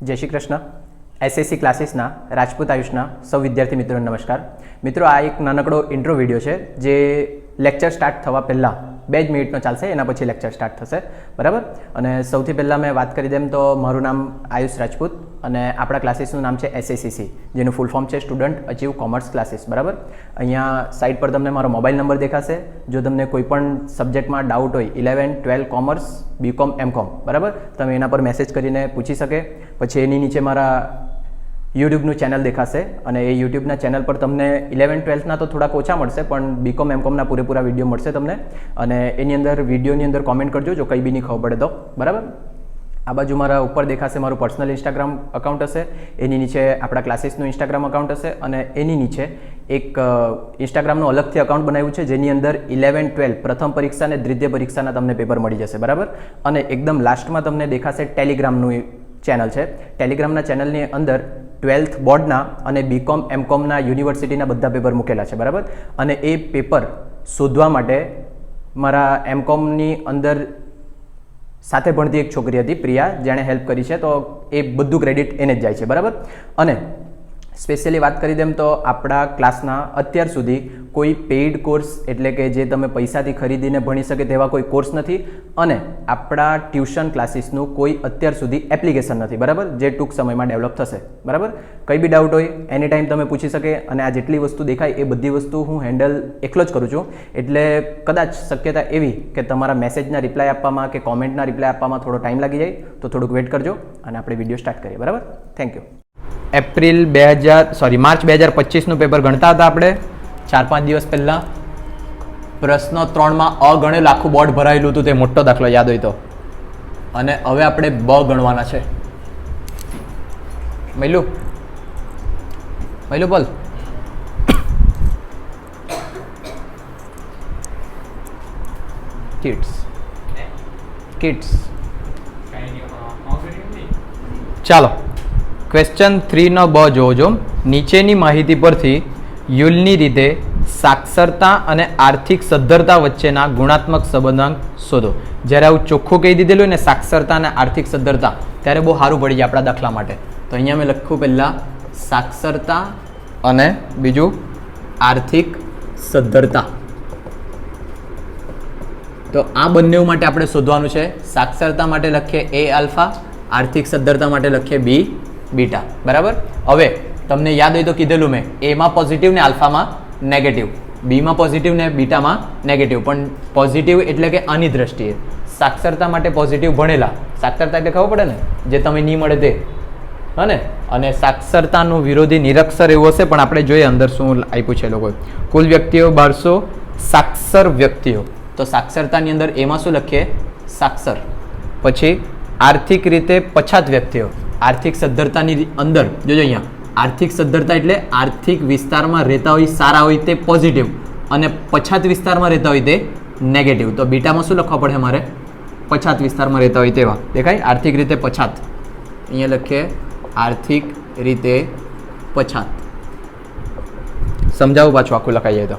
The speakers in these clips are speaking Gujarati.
જય શ્રી કૃષ્ણ. એસએસસી ક્લાસીસના રાજપૂત આયુષના સૌ વિદ્યાર્થી મિત્રોને નમસ્કાર. મિત્રો, આ એક નાનકડો ઇન્ટ્રો વિડીયો છે જે લેક્ચર સ્ટાર્ટ થવા પહેલાં 2 મિનિટનો ચાલશે, એના પછી લેક્ચર સ્ટાર્ટ થશે, બરાબર. અને સૌથી પહેલાં મેં વાત કરી દેમ તો મારું નામ આયુષ રાજપૂત અને આપણા ક્લાસીસનું નામ છે એસએસીસી, જેનું ફૂલ ફોર્મ છે સ્ટુડન્ટ અચીવ કોમર્સ ક્લાસીસ, બરાબર. અહીંયા સાઇટ પર તમને મારો મોબાઈલ નંબર દેખાશે. જો તમને કોઈ પણ સબ્જેક્ટમાં ડાઉટ હોય 11, 12 કોમર્સ, બીકોમ, એમકોમ, બરાબર, તમે એના પર મેસેજ કરીને પૂછી શકે. પછી એની નીચે મારા યુટ્યુબનું ચેનલ દેખાશે અને એ યુટ્યુબના ચેનલ પર તમને 11, 12ના તો થોડાક ઓછા મળશે, પણ બીકોમ, એમકોમના પૂરેપૂરા વિડીયો મળશે તમને. અને એની અંદર વિડીયોની અંદર કોમેન્ટ કરજો જો કંઈ બી નહીં ખબર પડે તો, બરાબર. આ બાજુ મારા ઉપર દેખાશે મારું પર્સનલ ઇન્સ્ટાગ્રામ અકાઉન્ટ હશે, એની નીચે આપણા ક્લાસીસનું ઇન્સ્ટાગ્રામ અકાઉન્ટ હશે અને એની નીચે એક ઇન્સ્ટાગ્રામનું અલગથી અકાઉન્ટ બનાવ્યું છે જેની અંદર 11, 12 પ્રથમ પરીક્ષા અને દ્વિતીય પરીક્ષાના તમને પેપર મળી જશે, બરાબર. અને એકદમ લાસ્ટમાં તમને દેખાશે ટેલિગ્રામનું ચેનલ છે. ટેલિગ્રામના ચેનલની અંદર 12th બોર્ડના અને બીકોમ, એમકોમના યુનિવર્સિટીના બધા પેપર મૂકેલા છે, બરાબર. અને એ પેપર શોધવા માટે મારા એમકોમની અંદર સાથે ભણતી એક છોકરી હતી પ્રિયા, જેણે હેલ્પ કરી છે, તો એ બધું ક્રેડિટ એને જ જાય છે, બરાબર. અને સ્પેશિયલી વાત કરી દેમ તો આપણા ક્લાસના અત્યાર સુધી કોઈ પેઇડ કોર્સ એટલે કે જે તમે પૈસાથી ખરીદીને ભણી શકે તેવા કોઈ કોર્સ નથી અને આપણા ટ્યુશન ક્લાસીસનું કોઈ અત્યાર સુધી એપ્લિકેશન નથી, બરાબર, જે ટૂંક સમયમાં ડેવલપ થશે, બરાબર. કંઈ બી ડાઉટ હોય એની ટાઈમ તમે પૂછી શકે અને આ જેટલી વસ્તુ દેખાય એ બધી વસ્તુ હું હેન્ડલ એકલો જ કરું છું. એટલે કદાચ શક્યતા એવી કે તમારા મેસેજના રિપ્લાય આપવામાં કે કોમેન્ટના રિપ્લાય આપવામાં થોડો ટાઈમ લાગી જાય, તો થોડુંક વેઇટ કરજો અને આપણે વિડીયો સ્ટાર્ટ કરીએ, બરાબર. Thank you. માર્ચ 2025નું પેપર ગણતા હતા આપણે 4-5 દિવસ પહેલાં. પ્રશ્ન 3માં અ ગણેલ આખું બોર્ડ ભરાયેલું હતું, તે મોટો દાખલો યાદ હોય તો. અને હવે આપણે બ ગણવાના છે. મૈલું બોલ. કિડ્સ ચાલો ક્વેશ્ચન 3નો બ જોજો. નીચેની માહિતી પરથી યુલની રીતે સાક્ષરતા અને આર્થિક સદ્ધરતા વચ્ચેના ગુણાત્મક સંબંધાંક શોધો. જ્યારે આવું ચોખ્ખું કહી દીધેલું હોય ને સાક્ષરતા અને આર્થિક સદ્ધરતા, ત્યારે બહુ સારું પડી જાય આપણા દાખલા માટે. તો અહીંયા મેં લખ્યું પહેલાં સાક્ષરતા અને બીજું આર્થિક સદ્ધરતા. તો આ બંને માટે આપણે શોધવાનું છે. સાક્ષરતા માટે લખીએ એ આલ્ફા, આર્થિક સદ્ધરતા માટે લખીએ બી બીટા, બરાબર. હવે તમને યાદ હોય તો કીધેલું મેં, એમાં પોઝિટિવ ને આલ્ફામાં નેગેટિવ, બીમાં પોઝિટિવ ને બીટામાં નેગેટિવ. પણ પોઝિટિવ એટલે કે આની દ્રષ્ટિએ સાક્ષરતા માટે પોઝિટિવ ભણેલા, સાક્ષરતા એટલે ખબર પડે ને જે તમે નહીં મળે તે, હા ને. અને સાક્ષરતાનું વિરોધી નિરક્ષર એવું હશે, પણ આપણે જોઈએ અંદર શું આપ્યું છે લોકોએ. કુલ વ્યક્તિઓ 1200 સાક્ષર વ્યક્તિઓ, તો સાક્ષરતાની અંદર એમાં શું લખીએ? સાક્ષર. પછી આર્થિક રીતે પછાત વ્યક્તિઓ, આર્થિક સદ્ધરતાની અંદર જોજો અહીંયા આર્થિક સદ્ધરતા એટલે આર્થિક વિસ્તારમાં રહેતા હોય, સારા હોય તે પોઝિટિવ, અને પછાત વિસ્તારમાં રહેતા હોય તે નેગેટિવ. તો બીટામાં શું લખવા પડે મારે? પછાત વિસ્તારમાં રહેતા હોય તેવા. દેખાય? આર્થિક રીતે પછાત. અહીંયા લખીએ આર્થિક રીતે પછાત. સમજાવું પાછું આખું લખાઈ જાય તો.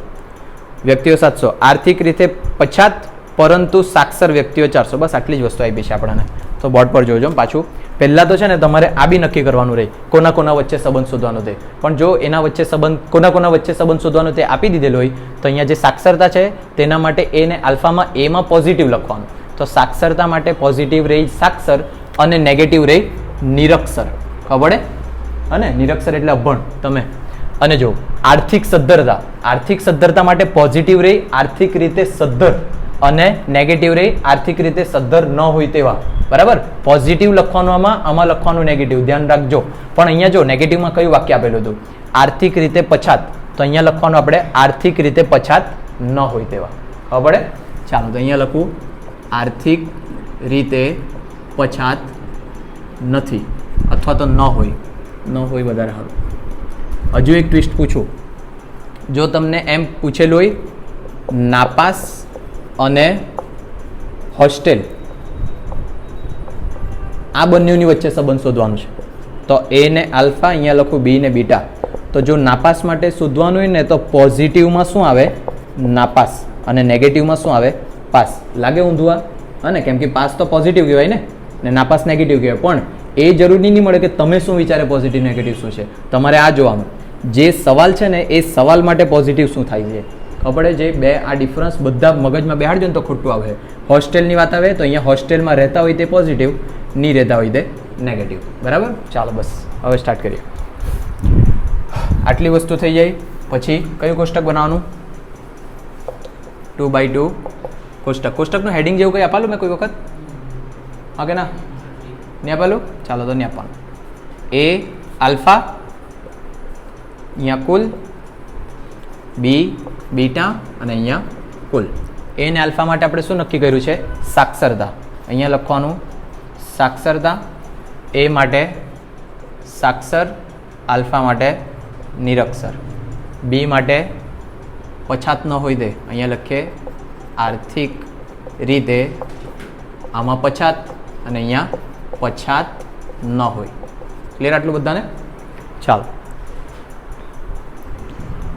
વ્યક્તિઓ 700 આર્થિક રીતે પછાત પરંતુ સાક્ષર વ્યક્તિઓ 400. બસ આટલી જ વસ્તુ આપી છે આપણને. તો બોર્ડ પર જોજો પાછું. પહેલાં તો છે ને તમારે આ બી નક્કી કરવાનું રહે કોના કોના વચ્ચે સંબંધ શોધવાનો તે. પણ જો એના વચ્ચે સંબંધ કોના વચ્ચે સંબંધ શોધવાનો તે આપી દીધેલો હોય તો અહીંયા જે સાક્ષરતા છે તેના માટે એ ને આલ્ફામાં એમાં પોઝિટિવ લખવાનું. તો સાક્ષરતા માટે પોઝિટિવ રહી સાક્ષર અને નેગેટિવ રહી નિરક્ષર. ખબર પડે? અને નિરક્ષર એટલે અભણ તમે. અને જો આર્થિક સદ્ધરતા, આર્થિક સદ્ધરતા માટે પોઝિટિવ રહી આર્થિક રીતે સદ્ધર અને નેગેટિવ રહી આર્થિક રીતે સદ્ધર ન હોય તેવા, બરાબર. પોઝિટિવ લખવાનું આમાં લખવાનું નેગેટિવ, ધ્યાન રાખજો. પણ અહીંયા જો નેગેટિવમાં કયું વાક્ય આપેલું હતું? આર્થિક રીતે પછાત. તો અહીંયા લખવાનું આપણે આર્થિક રીતે પછાત ન હોય તેવા. ખબર પડે? ચાલો તો અહીંયા લખું આર્થિક રીતે પછાત નથી અથવા તો ન હોય વધારે સારું. હજુ એક ટ્વિસ્ટ પૂછું. જો તમને એમ પૂછેલું હોય નાપાસ અને હોસ્ટેલ, આ બંનેની વચ્ચે સંબંધ શોધવાનું છે. તો એ ને આલ્ફા, અહીંયા લખું બી ને બીટા. તો જો નાપાસ માટે શોધવાનું હોય ને તો પોઝિટિવમાં શું આવે? નાપાસ. અને નેગેટિવમાં શું આવે? પાસ. લાગે ઊંધું? અને કેમ કે પાસ તો પોઝિટિવ કહેવાય ને નાપાસ નેગેટિવ કહેવાય. પણ એ જરૂરી નહીં મળે કે તમે શું વિચારે પોઝિટિવ નેગેટિવ શું છે. તમારે આ જોવાનું જે સવાલ છે ને એ સવાલ માટે પોઝિટિવ શું થાય છે ખબર છે. જે બે આ ડિફરન્સ બધા મગજમાં બેહાડજો ને તો ખોટું આવે. હોસ્ટેલની વાત આવે તો અહીંયા હોસ્ટેલમાં રહેતા હોય તે પોઝિટિવ, નહીં રહેતા હોય તે નેગેટિવ. બરાબર. ચાલો બસ હવે સ્ટાર્ટ કરીએ. આટલી વસ્તુ થઈ જાય પછી કયું કોષ્ટક બનાવવાનું? 2x2 કોષ્ટક. કોષ્ટકનું હેડિંગ જેવું કંઈ આપેલું મેં કોઈ વખત? હા કે ના? નહીં આપેલું? ચાલો તો નહીં આપવાનું. એ આલ્ફા અહીંયા કુલ, બી બીટા અને અહીંયા કુલ. એ ને આલ્ફા માટે આપણે શું નક્કી કર્યું છે? સાક્ષરતા. અહીંયા લખવાનું સાક્ષરતા. એ માટે સાક્ષર, આલ્ફા માટે નિરક્ષર, બી માટે પછાત ન હોય તે અહીંયા લખીએ આર્થિક રીતે, આમાં પછાત અને અહીંયા પછાત ન હોય. ક્લિયર આટલું બધાને? ચાલો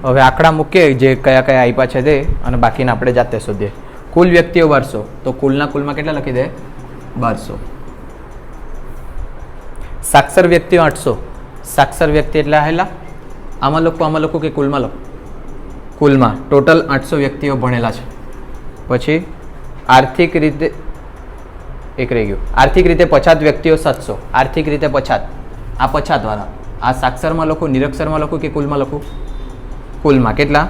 હવે આંકડા મૂકીએ જે કયા કયા આપ્યા છે તે, અને બાકીના આપણે જાતે શોધીએ. કુલ વ્યક્તિઓ 1200, તો કુલના કુલમાં કેટલા લખી દે? 1200. સાક્ષર વ્યક્તિઓ 800. સાક્ષર વ્યક્તિ એટલે આવેલા આમાં લખો કે કુલમાં લખો? કુલમાં ટોટલ 800 વ્યક્તિઓ ભણેલા છે. પછી આર્થિક રીતે એક રહી ગયું. આર્થિક રીતે પછાત વ્યક્તિઓ 700. આર્થિક રીતે પછાત, આ પછાતવાળા. આ સાક્ષરમાં લખું, નિરક્ષરમાં લખું કે કુલમાં લખું? કુલમાં કેટલા?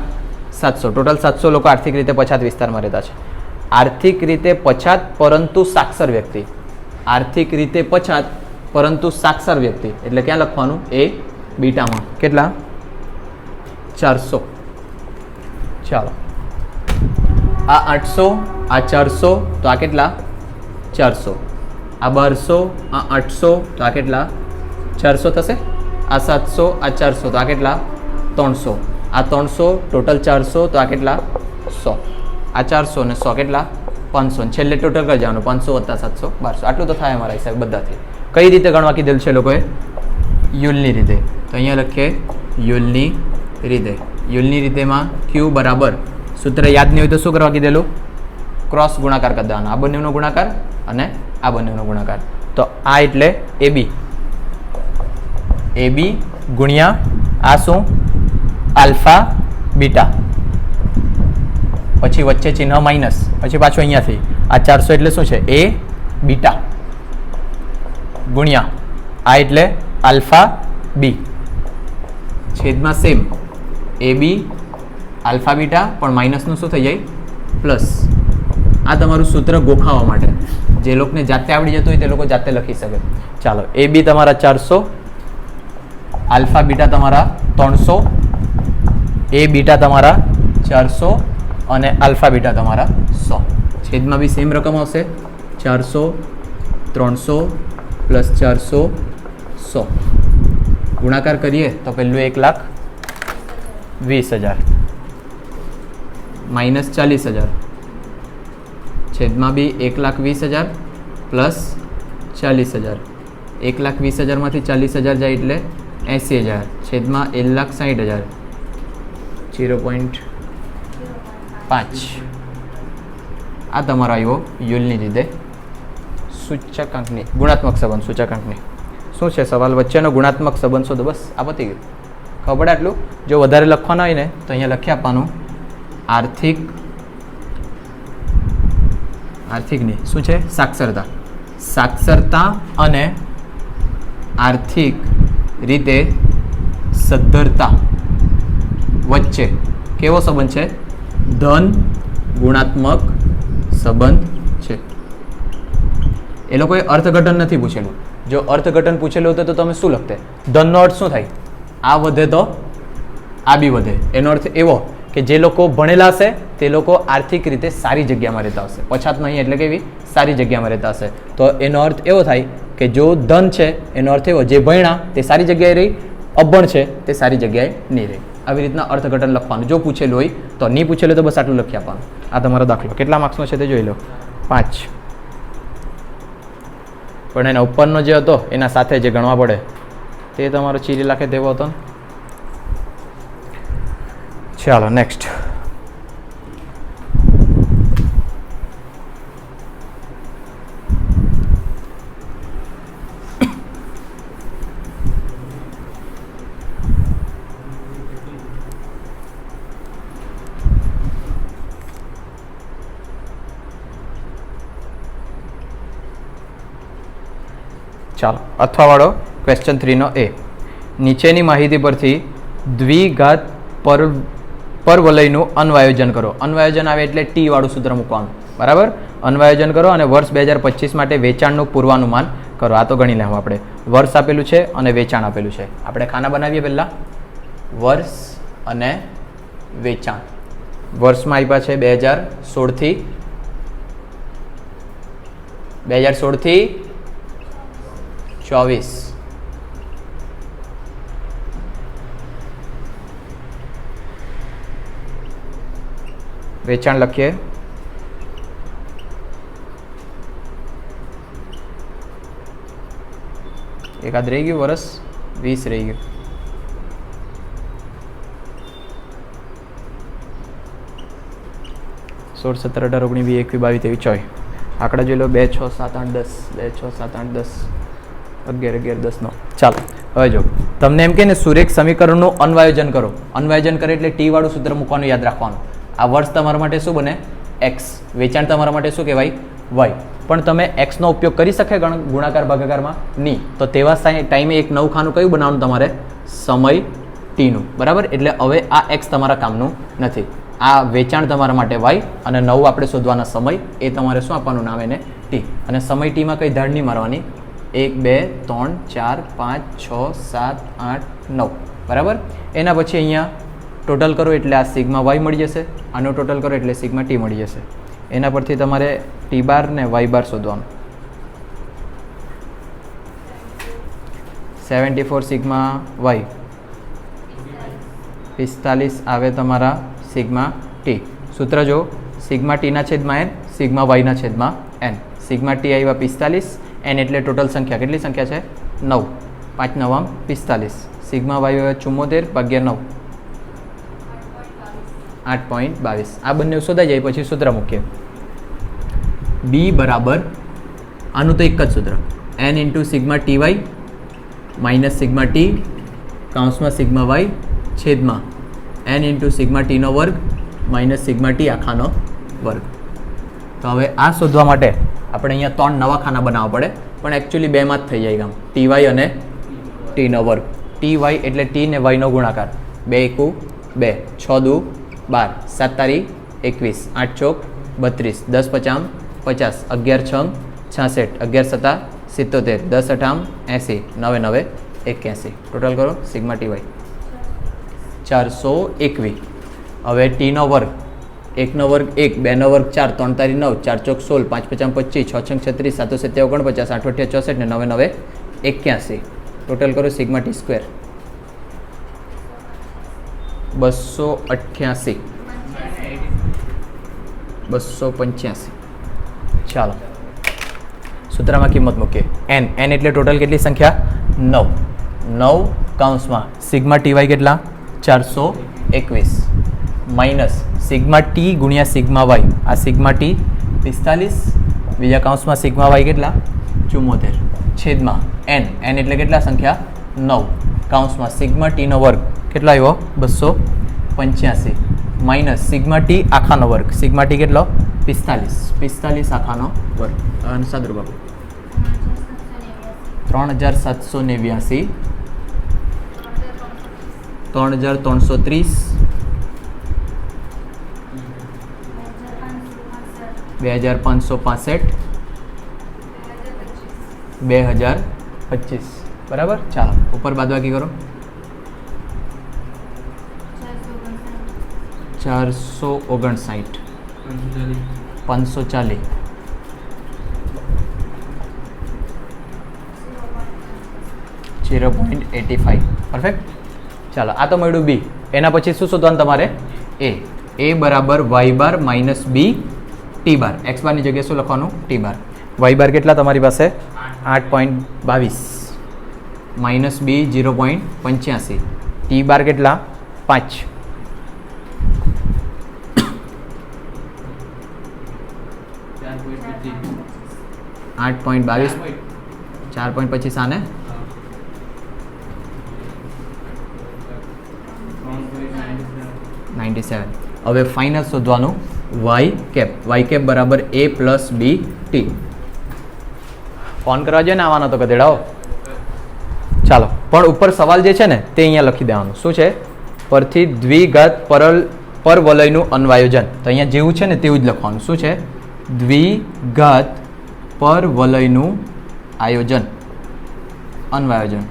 700. ટોટલ 700 લોકો આર્થિક રીતે પછાત વિસ્તારમાં રહેતા છે. આર્થિક રીતે પછાત પરંતુ સાક્ષર વ્યક્તિ. આર્થિક રીતે પછાત પરંતુ સાક્ષર વ્યક્તિ એટલે ક્યાં લખવાનું? એ બીટામાં. કેટલા? 400. ચાલો આ 800, આ 400, તો આ કેટલા? 400. આ 1200, આ 800, તો આ કેટલા? 400 થશે. આ 700, આ 400, તો આ કેટલા? 300. આ 300, ટોટલ 400, તો આ કેટલા? 100. આ 400 ને 100 કેટલા? 500. છેલ્લે ટોટલ કરી જવાનું 500 વત્તા 700 1200. આટલું તો થાય અમારા હિસાબ બધાથી. કઈ રીતે ગણવા કીધેલ છે લોકોએ? યુલની રીતે. તો અહીંયા લખીએ યુલની રીતે. યુલની રીતેમાં ક્યુ બરાબર, સૂત્ર યાદ નહીં હોય તો શું કરવા કીધેલું? ક્રોસ ગુણાકાર કરી દેવાનો. આ બંનેનો ગુણાકાર અને આ બંનેનો ગુણાકાર. તો આ એટલે એબી, એબી ગુણ્યા આ શું? Alpha beta. પછી વચ્ચે ચિહ્ન માઇનસ, પછી પાછું અહીંયાથી આ 400 એટલે શું છે? એ બીટા ગુણ્યા આ એટલે આલ્ફા બી, છેદમાં સેમ એ બી આલ્ફા બીટા, પણ માઇનસનું શું થઈ જાય? પ્લસ. આ તમારું સૂત્ર ગોખાવા માટે. જે લોકોને જાતે આવડી જતું હોય તે લોકો જાતે લખી શકે. ચાલો એ બી તમારા 400, આલ્ફા બીટા તમારા 300, એ બીટા તમારા 400 અને આલ્ફા બીટા તમારા 100. છેદમાં બી સેમ રકમ આવશે. 400, 300 પ્લસ 400, 100. ગુણાકાર કરીએ તો પહેલું 1,20,000 માઇનસ 40,000, છેદમાં બી 1,20,000 પ્લસ 40,000. 1,20,000માંથી 40,000 જાય એટલે 80,000, છેદમાં 1,60,000, 0.5. આ તમારો આવ્યો યુલની લીધે સૂચકાંકની ગુણાત્મક સંબંધ. સૂચકાંકની શું છે સવાલ? વચ્ચેનો ગુણાત્મક સંબંધ શોધો. બસ આ પતી ગયું. ખબર આટલું? જો વધારે લખવાના હોય ને તો અહીંયા લખી આપવાનું આર્થિકની શું છે? સાક્ષરતા. સાક્ષરતા અને આર્થિક રીતે સદ્ધરતા વચ્ચે કેવો સંબંધ છે? ધન ગુણાત્મક સંબંધ છે. એ લોકોએ અર્થઘટન નથી પૂછેલું. જો અર્થઘટન પૂછેલું હતું તો તમે શું લખતે? ધનનો અર્થ શું થાય? આ વધે તો આ બી વધે. એનો અર્થ એવો કે જે લોકો ભણેલા હશે તે લોકો આર્થિક રીતે સારી જગ્યામાં રહેતા હશે. પછાત નહીં એટલે કેવી? સારી જગ્યામાં રહેતા હશે. તો એનો અર્થ એવો થાય કે જો ધન છે એનો અર્થ એવો જે ભણ્યા તે સારી જગ્યાએ રહી, અભણ છે તે સારી જગ્યાએ નહીં રહી. આવી રીતના અર્થઘટન લખવાનું. જો પૂછેલું હોય તો, નહીં પૂછેલું તો બસ આટલું લખી આપવાનું. આ તમારો દાખલો કેટલા માર્ક્સનો છે તે જોઈ લો. 5. પણ એના ઉપરનો જે હતો એના સાથે જે ગણવા પડે તે તમારો ચીરી લાખે તેવો હતો ને. ચાલો નેક્સ્ટ. ચાલો અથવાવાળો ક્વેશ્ચન 3નો એ નીચેની માહિતી પરથી દ્વિઘાત પરવલયનું અન્વયોજન કરો. અન્વયોજન આવે એટલે ટી વાળું સૂત્ર મૂકવાનું, બરાબર. અન્વયોજન કરો અને વર્ષ 2025 માટે વેચાણનું પૂર્વાનુમાન કરો. આ તો ગણી લેવું આપણે. વર્ષ આપેલું છે અને વેચાણ આપેલું છે. આપણે ખાના બનાવીએ પહેલાં વર્ષ અને વેચાણ. વર્ષમાં આપ્યા છે 2016 થી 24. વેચાણ લખીએ. એકાદ રહી ગયું વર્ષ, 20 રહી ગયું. સોળ 17 18 19 20 21 22 23 24. આંકડા જોઈ લો. 2 6 7 8 10 2 6 7 8 10 11 11 10 9. ચાલો હવે જો તમને એમ કે ને સુરેખ સમીકરણનું અન્વયોજન કરો. અન્વયોજન કરે એટલે ટી વાળું સૂત્ર મૂકવાનું યાદ રાખવાનું. આ વર્ષ તમારા માટે શું બને? એક્સ. વેચાણ તમારા માટે શું કહેવાય? વાય. પણ તમે એક્સનો ઉપયોગ કરી શકે ગુણાકાર ભાગાકારમાં? નહીં. તો તેવા ટાઈમે એક નવું ખાનું કયું બનાવવાનું તમારે? સમય ટીનું, બરાબર. એટલે હવે આ એક્સ તમારા કામનું નથી. આ વેચાણ તમારા માટે વાય અને નવું આપણે શોધવાના સમય એ તમારે શું આપવાનું? નામ એને ટી. અને સમય ટીમાં કઈ ધાડ નહીં મારવાની. 1 2 3 4 5 6 7 8 9, બરાબર. એના પછી અહીંયા ટોટલ કરો એટલે આ સિગ્મા વાય મળી જશે. આનું ટોટલ કરો એટલે સિગ્મા ટી મળી જશે. એના પરથી તમારે ટી બાર ને વાય બાર શોધવાનું. 74 સિગ્મા વાય 45 આવે તમારા સિગ્મા ટી. સૂત્ર જો સિગ્મા ટીના છેદમાં એન, સિગ્મા વાયના છેદમાં એન. સિગ્મા ટી આવ્યા 45, એન એટલે ટોટલ સંખ્યા. કેટલી સંખ્યા છે? 9. 5 9 45. સિગ્મા વાય આવ્યા 74 ભાગ્યા 9 8.22. આ બંને શોધાઈ જાય પછી સૂત્ર મૂકીએ. બી બરાબર આનું તો એક જ સૂત્ર, N into sigma T Y minus sigma T કાઉન્સમાં સિગ્મા વાય છેદમાં એન ઇન્ટુ સિગ્મા ટીનો વર્ગ માઇનસ સિગ્મા ટી આખાનો વર્ગ. તો હવે આ શોધવા માટે આપણે અહીંયા 3 નવા ખાના બનાવવા પડે, પણ એકચ્યુઅલી 2માં જ થઈ જાય કામ. ટી વાય અને ટીનો વર્ગ. ટી વાય એટલે ટી ને વાયનો ગુણાકાર. 2 એકુ 2, 6 દુ 12, 7 તારી 21, 8 ચોક 32, 10 પચામ 50, 11 છંગ 66, 11 સત્તા 77, 10 અઠામ 80, 9 9 81. ટોટલ કરો સિગ્મા ટી વાય 421. હવે ટીનો વર્ગ, 1નો વર્ગ 1, 2નો વર્ગ 4, 3 તારી 9, 4 ચોક 16, 5 પચામ 25, 6 છંગ 36, 7 7 49, 8 8 64 ને 9 9 81. ટોટલ કરો સિગ્મા ટી સ્ક્વેર 288 285. ચાલો સૂત્રમાં કિંમત મૂકીએ. એન એટલે ટોટલ કેટલી સંખ્યા? 9. 9 કાઉન્સમાં સિગ્મા ટી વાય કેટલા? 421 માઇનસ સિગ્મા ટી ગુણ્યા સિગ્મા વાય. આ સિગ્મા ટી 45, બીજા કાઉન્સમાં સિગ્મા વાય કેટલા? 74 છેદમાં એન એટલે કેટલા સંખ્યા? 9 કાઉન્સમાં સિગ્મા ટીનો વર્ગ કેટલા આવ્યો? 285 માઇનસ સિગ્મા ટી આખાનો વર્ગ. સિગ્મા ટી કેટલો? 45 આખાનો વર્ગ. સાદું બાબુ 3789 3330 2565 2025. બરાબર. ચાલો ઉપર બાદબાકી કરો. 459 540 0.85. પરફેક્ટ. ચાલો આ તો મળ્યું બી. એના પછી શું શોધવાનું તમારે? એ બરાબર વાય બાર માઇનસ બી ટી બાર. એક્સ બારની જગ્યાએ શું લખવાનું? ટી બાર. વાય બાર કેટલા તમારી પાસે? 8.22 માઇનસ બી 0.85. ટી બાર કેટલા? 5. 8.22 4.25 આને 97. હવે ફાઇનલ શોધવાનું વાય કેપ બરાબર a plus B T. Phone કરવા જોઈએ ને આવવાનો તો કદેડાઓ. ચાલો, પણ ઉપર સવાલ જે છે ને તે અહીંયા લખી દેવાનું. શું છે? પરથી દ્વિઘાત પરવલયનું અન્વાયોજન. તો અહીંયા જેવું છે ને તેવું જ લખવાનું. શું છે? દ્વિઘાત પરવલયનું આયોજન, અન્વાયોજન.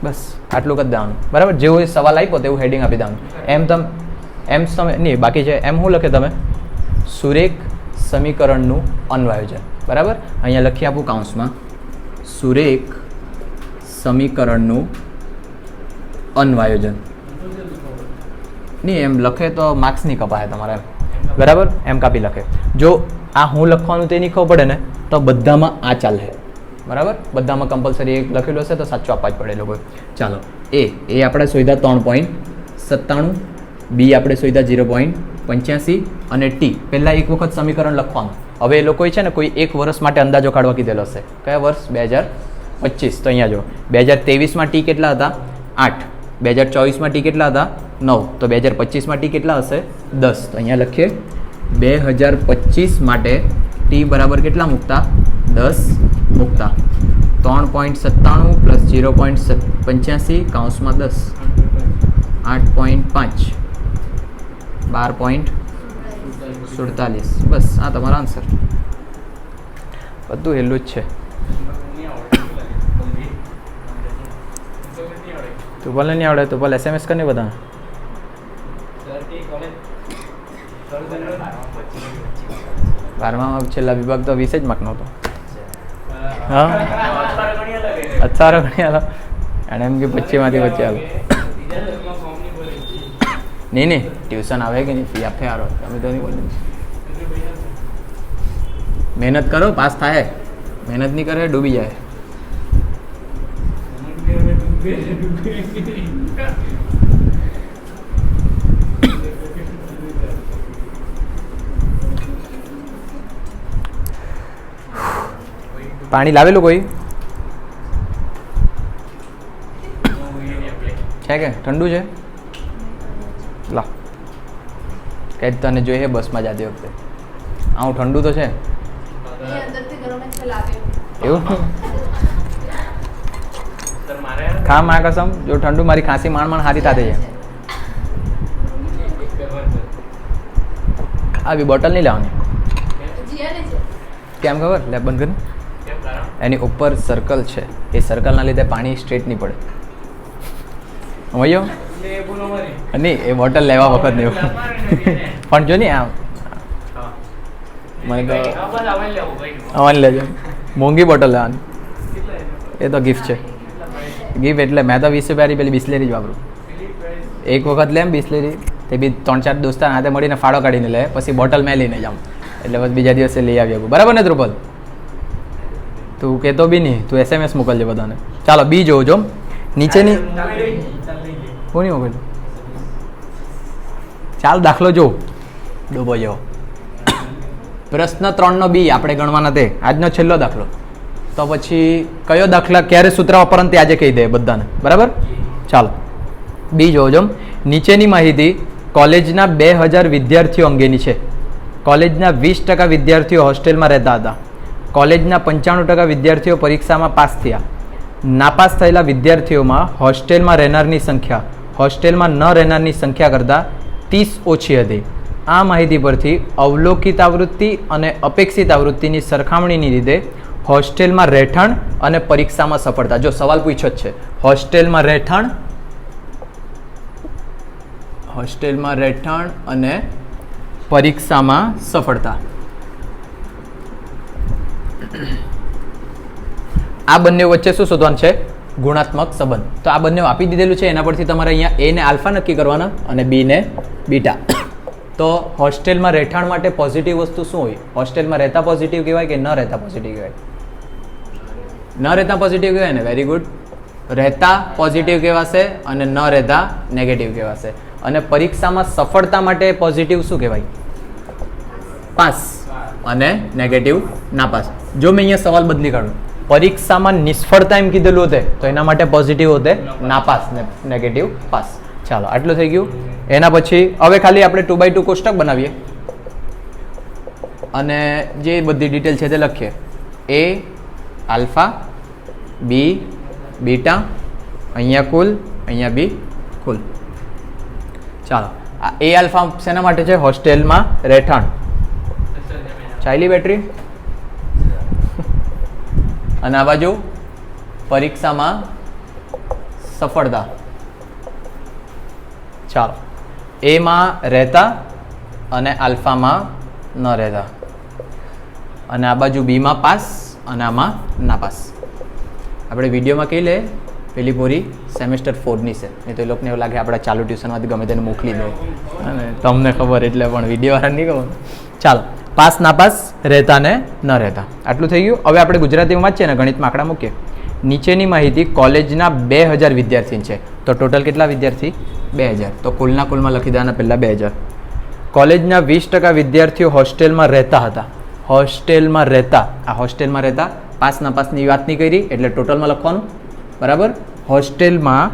બસ આટલું કરી દેવાનું. બરાબર, જેવું સવાલ આપ્યો તેવું હેડિંગ આપી દેવાનું. એમ તમે નહીં, બાકી છે એમ શું લખે તમે? સુરેખ સમીકરણનું અન્વાયોજન. બરાબર, અહીંયા લખી આપું કાઉન્સમાં, સુરેખ સમીકરણનું અન્વાયોજન. નહીં એમ લખે તો માર્ક્સ નહીં કપાય તમારે એમ. બરાબર, એમ કાપી લખે. જો આ હું લખવાનું તે નહીં ખબર પડે ને તો બધામાં આ ચાલે. બરાબર, બધામાં કમ્પલસરી એક લખેલું હશે તો સાચું આપવા જ પડે લોકોએ. ચાલો, એ આપણે શોધ્યા 3.97, બી આપણે શોધ્યા 0.85 અને ટી પહેલાં એક વખત સમીકરણ લખવાનું. હવે એ લોકોએ છે ને કોઈ એક વર્ષ માટે અંદાજો કાઢવા કીધેલો હશે. કયા વર્ષ? 2025. તો અહીંયા જો 2023માં ટી કેટલા હતા? 8. 2024માં ટી કેટલા હતા? 9. તો 2025માં ટી કેટલા હશે? 10. તો અહીંયા લખીએ 2025 માટે ટી બરાબર કેટલા મૂકતા? 10 મૂકતા. 3.97 પ્લસ 0.85 કાઉન્સમાં 10, 8.5, 12.47. બસ આ તમારો આન્સર. બધું હેલું જ છે. તું ભલે નહીં આવડે તો ભલે SMS કરીને બધા. બારમામાં છેલ્લા વિભાગ તો 20 જ માર્કનો હતો. હા, અચ્છા ગણી હાલો. એણે એમ કે 25માંથી 25 હાલો. નહીં ટ્યુશન આવે કે નહીં, ફી આપે હારો. તમે તો નહીં બોલો. મહેનત કરો, પાસ થાય. મહેનત નહીં કરે ડૂબી જાય. પાણી લાવેલું કોઈ છે કે ઠંડુ છે? લા કઈ તને જોઈએ બસમાં જતી વખતે. આવું ઠંડુ તો છે એવું? ખા મા કસમ, જો ઠંડુ મારી ખાંસી માંડ હારી થાતે છે. આવી બોટલ નહીં લાવવાની. કેમ ખબર? લે બંધ કર. એની ઉપર સર્કલ છે, એ સર્કલના લીધે પાણી સ્ટ્રેટ નહીં પડે. સમજો? નહીં એ બોટલ લેવા વખત નહીં પણ જો નહીં આમ મને તો આવવાની લેજો. મોંઘી બોટલ લેવાની, એ તો ગિફ્ટ છે. ગિફ્ટ એટલે મેં તો 20 રૂપિયાની પેલી બિસ્લેરી જ વાપરું. એક વખત લેમ બિસ્લેરી, તે બી 3-4 દોસ્તાર હાથે મળીને ફાળો કાઢીને લે, પછી બોટલ મેં લઈને જાઉં. એટલે બસ બીજા દિવસે લઈ આવી શકું. બરાબર ને ધ્રુપલ? તું કહેતો બી નહીં, તું SMS મોકલજે બધાને. ચાલો બી જોવો જો નીચેની કોની મોકલ્યું? ચાલ દાખલો જો ડૂબો જેવો. પ્રશ્ન 3નો બી આપણે ગણવાના તે આજનો છેલ્લો દાખલો. તો પછી કયો દાખલા ક્યારે સૂત્ર વાપરવાનું તે આજે કહી દે બધાને. બરાબર, ચાલો બી જોવો જો. નીચેની માહિતી કોલેજના 2000 વિદ્યાર્થીઓ અંગેની છે. કોલેજના 20% વિદ્યાર્થીઓ હોસ્ટેલમાં રહેતા હતા. કોલેજના 95% વિદ્યાર્થીઓ પરીક્ષામાં પાસ થયા. નાપાસ થયેલા વિદ્યાર્થીઓમાં હોસ્ટેલમાં રહેનારની સંખ્યા હોસ્ટેલમાં ન રહેનારની સંખ્યા કરતાં 30 ઓછી હતી. આ માહિતી પરથી અવલોકિત આવૃત્તિ અને અપેક્ષિત આવૃત્તિની સરખામણીની લીધે હોસ્ટેલમાં રહેઠાણ અને પરીક્ષામાં સફળતા. જો સવાલ પૂછ્યો જ છે, હોસ્ટેલમાં રહેઠાણ અને પરીક્ષામાં સફળતા. આ બંને વચ્ચે શું શોધવાનું છે? ગુણાત્મક સંબંધ. તો આ બંને આપી દીધેલું છે, એના પરથી તમારે અહીંયા એ ને આલ્ફા નક્કી કરવાના અને બી ને બીટા. તો હોસ્ટેલમાં રહેઠાણ માટે પોઝિટિવ વસ્તુ શું હોય? હોસ્ટેલમાં રહેતા પોઝિટિવ કહેવાય કે ન રહેતા પોઝિટિવ કહેવાય? ન રહેતા પોઝિટિવ કહેવાય ને. Very good. રહેતા પોઝિટિવ કહેવાશે અને ન રહેતા નેગેટિવ કહેવાશે. અને પરીક્ષામાં સફળતા માટે પોઝિટિવ શું કહેવાય? પાસ અને નેગેટિવ નાપાસ. જો મેં અહીંયા સવાલ બદલી કાઢું, પરીક્ષામાં નિષ્ફળતા એમ કીધેલું હોતે તો એના માટે પોઝિટિવ હોતે નાપાસ ને નેગેટિવ પાસ. ચાલો આટલું થઈ ગયું. એના પછી હવે ખાલી આપણે 2x2 કોષ્ટક બનાવીએ અને જે બધી ડિટેલ છે તે લખીએ. એ આલ્ફા, બી બીટા, અહીંયા કુલ, અહીંયા બી કુલ. ચાલો, આ એ આલ્ફા શેના માટે છે? હોસ્ટેલમાં રહેઠાણ. ચાલી બેટરી. અને આ બાજુ પરીક્ષામાં સફળતા. ચાલો, એમાં રહેતા અને આલ્ફામાં ન રહેતા, અને આ બાજુ બીમાં પાસ અને આમાં નાપાસ. આપણે વિડીયોમાં કહી લે પેલી પૂરી સેમેસ્ટર 4ની છે, નહીં તો એ લોકોને એવું લાગે આપણે ચાલુ ટ્યુશનમાંથી ગમે તેને મોકલી દે, અને તમને ખબર એટલે પણ વિડીયોવાળા નહીં ખબર. ચાલો, પાસ નાપાસ, રહેતા ને ન રહેતા, આટલું થઈ ગયું. હવે આપણે ગુજરાતીમાં વાંચીએ ને ગણિતમાં આંકડા મૂકીએ. નીચેની માહિતી કોલેજના 2000 વિદ્યાર્થી છે, તો ટોટલ કેટલા વિદ્યાર્થી? 2000. તો કુલના કુલમાં લખી દેવાના પહેલાં 2000. કોલેજના 20% વિદ્યાર્થીઓ હોસ્ટેલમાં રહેતા હતા. હોસ્ટેલમાં રહેતા, આ હોસ્ટેલમાં રહેતા, પાસ નાપાસની વાત નહીં કરી એટલે ટોટલમાં લખવાનું, બરાબર. હોસ્ટેલમાં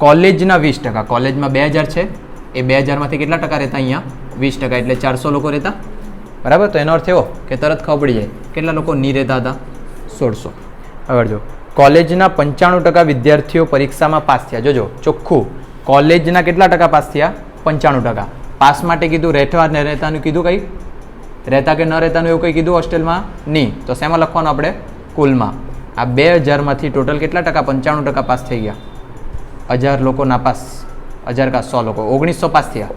કોલેજના 20%, કોલેજમાં 2000 છે, એ 2000માંથી કેટલા ટકા રહેતા? અહીંયા 20%, એટલે 400 લોકો રહેતા, બરાબર. તો એનો અર્થ એવો કે તરત ખબર પડી જાય કેટલા લોકો નહીં રહેતા હતા? 1600. આગળ જો, કોલેજના 95% વિદ્યાર્થીઓ પરીક્ષામાં પાસ થયા. જોજો ચોખ્ખું, કોલેજના કેટલા ટકા પાસ થયા? 95%. પાસ માટે કીધું, રહેતા ને રહેતાનું કીધું કંઈ? રહેતા કે ન રહેતાનું એવું કંઈ કીધું હોસ્ટેલમાં? નહીં. તો શેમાં લખવાનું આપણે? કુલમાં. આ 2000માંથી ટોટલ કેટલા ટકા? 95% પાસ થઈ ગયા. 1000 લોકો નાપાસ, 1000 કા 100 લોકો, 1900 પાસ થયા,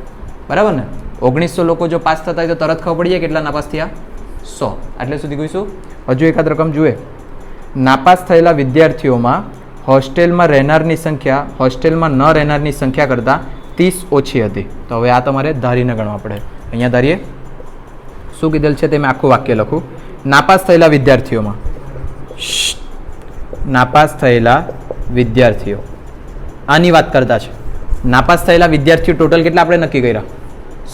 બરાબર ને. 1900 લોકો જો પાસ થતા હોય તો તરત ખબર પડી જાય કેટલા નાપાસ થયા? 100. આટલે સુધી કહીશું. હજુ એકાદ રકમ જુએ. નાપાસ થયેલા વિદ્યાર્થીઓમાં હોસ્ટેલમાં રહેનારની સંખ્યા હોસ્ટેલમાં ન રહેનારની સંખ્યા કરતાં 30 ઓછી હતી. તો હવે આ તમારે ધારીને ગણવા પડે. અહીંયા ધારીએ શું કીધેલ છે તે મેં આખું વાક્ય લખું. નાપાસ થયેલા વિદ્યાર્થીઓમાં, નાપાસ થયેલા વિદ્યાર્થીઓ, આની વાત કરતા છે. નાપાસ થયેલા વિદ્યાર્થીઓ ટોટલ કેટલા આપણે નક્કી કર્યા?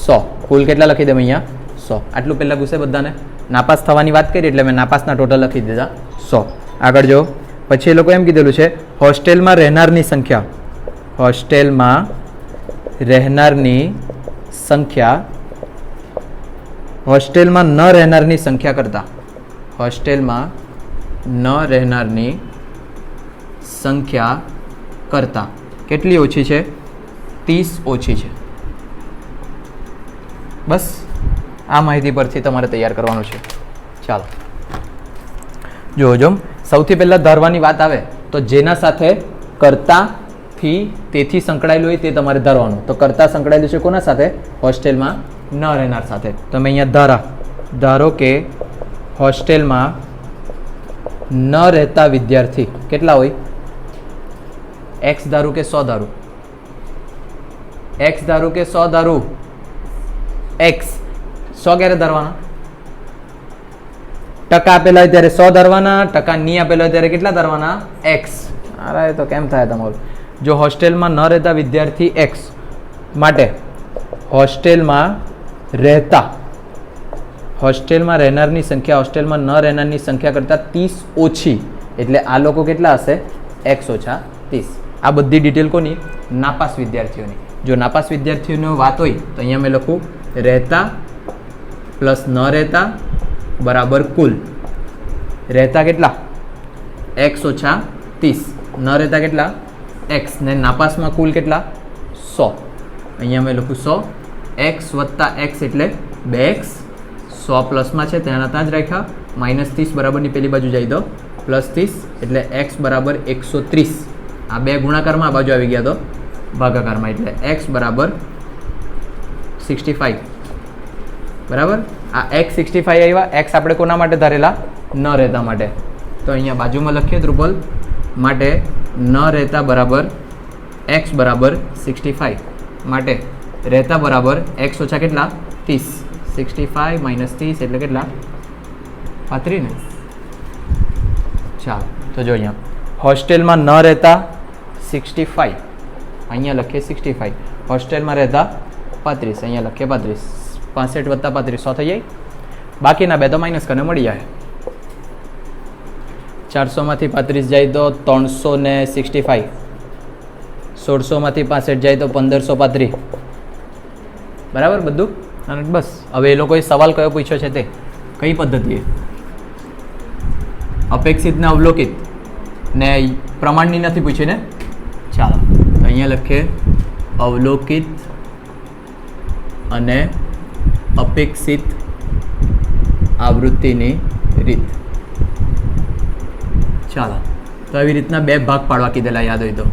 100. કુલ કેટલા લખી દે અહીંયા? 100. આટલું પહેલાં ગુસ્સે બધાને નાપાસ થવાની વાત કરી એટલે મેં નાપાસના ટોટલ લખી દીધા 100. આગળ જો, પછી એ લોકો એમ કીધેલું છે હોસ્ટેલમાં રહેનારની સંખ્યા, હોસ્ટેલમાં રહેનારની સંખ્યા હોસ્ટેલમાં ન રહેનારની સંખ્યા કરતાં, હોસ્ટેલમાં ન રહેનારની સંખ્યા કરતાં કેટલી ઓછી છે? 30 ઓછી છે. બસ આ માહિતી પરથી તમારે તૈયાર કરવાનું છે. ચાલો જો, સૌથી પહેલાં ધારવાની વાત આવે તો જેના સાથે કર્તાથી તેથી સંકળાયેલું હોય તે તમારે ધારવાનું. તો કર્તા સંકળાયેલું છે કોના સાથે? હોસ્ટેલમાં ન રહેનાર સાથે. તમે અહીંયા ધારો કે હોસ્ટેલમાં ન રહેતા વિદ્યાર્થી કેટલા હોય? એક્સ ધારું કે 100 ધારું? એક્સ ધારું કે 100 ધારું? એક્સ. 100 ક્યારે ધારવાના? ટકા આપેલા હોય ત્યારે 100 ધારવાના, ટકા નહીં આપેલા હોય ત્યારે કેટલા ધારવાના? એક્સ. અરે તો કેમ થાય તમારું? જો હોસ્ટેલમાં ન રહેતા વિદ્યાર્થી એક્સ માટે હોસ્ટેલમાં રહેતા, હોસ્ટેલમાં રહેનારની સંખ્યા હોસ્ટેલમાં ન રહેનારની સંખ્યા કરતાં 30 ઓછી, એટલે આ લોકો કેટલા હશે? એક્સ ઓછા 30. આ બધી ડિટેલ કોની? નાપાસ વિદ્યાર્થીઓની. જો નાપાસ વિદ્યાર્થીઓની વાત હોય તો અહીંયા મેં લખું રહેતા પ્લસ ન રહેતા બરાબર કુલ. રહેતા કેટલા? એક્સ ઓછા 30. ન રહેતા કેટલા? એક્સ. ને નાપાસમાં કુલ કેટલા? 100. અહીંયા મેં લખું 100. એક્સ વત્તા એક્સ એટલે 2x. 100 પ્લસમાં છે ત્યાં ત્યાં જ રાખ્યા. -30 બરાબરની પેલી બાજુ જાય તો +30 એટલે એક્સ બરાબર 130. આ બે ગુણાકારમાં આ બાજુ આવી ગયા તો ભાગાકારમાં, એટલે એક્સ બરાબર 65. બરાબર. આ એક્સ 65 આવ્યા. એક્સ આપણે કોના માટે ધારેલા? ન રહેતા માટે. તો અહીંયા બાજુમાં લખીએ ધ્રુપલ માટે ન રહેતા બરાબર એક્સ બરાબર 65 માટે રહેતા બરાબર એક્સ ઓછા કેટલા? 30. 65 - 30 એટલે કેટલા? 35 ને. ચાલો તો જો અહીંયા હોસ્ટેલમાં ન રહેતા 65, અહીંયા લખીએ 65. હોસ્ટેલમાં રહેતા 35, અહીંયા લખીએ 35. 65 + 35 100 થઈ જાય. બાકીના બે તો માઇનસ કરીને મળી જાય. 400માંથી 35 જાય તો 365. 1600માંથી 65 જાય તો 1535. બરાબર બધું. અને બસ હવે એ લોકોએ સવાલ કયો પૂછ્યો છે તે કઈ પદ્ધતિએ? અપેક્ષિત ને અવલોકિત ને પ્રમાણની નથી પૂછી ને. ચાલો તો અહીંયા લખીએ અવલોકિત અને અપેક્ષિત આવૃત્તિની રીત. ચાલો તો આવી રીતના બે ભાગ પાડવા કીધેલા યાદ હોય તો.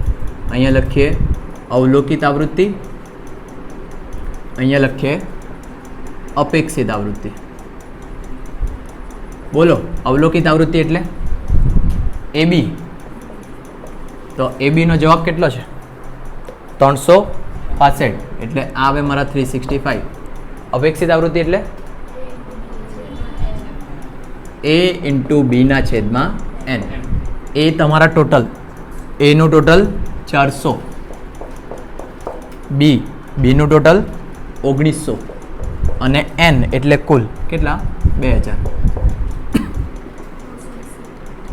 અહીંયા લખીએ અવલોકિત આવૃત્તિ, અહીંયા લખીએ અપેક્ષિત આવૃત્તિ. બોલો અવલોકિત આવૃત્તિ એટલે એ બી. તો એ બીનો જવાબ કેટલો છે? 365 એટલે આ આવે મારા 365. અપેક્ષિત આવૃત્તિ એટલે a ઇન્ટુ બીના છેદમાં n. એ તમારા ટોટલ, એનું ટોટલ 400, બીનું ટોટલ 1900 અને n એટલે કુલ કેટલા? 2000.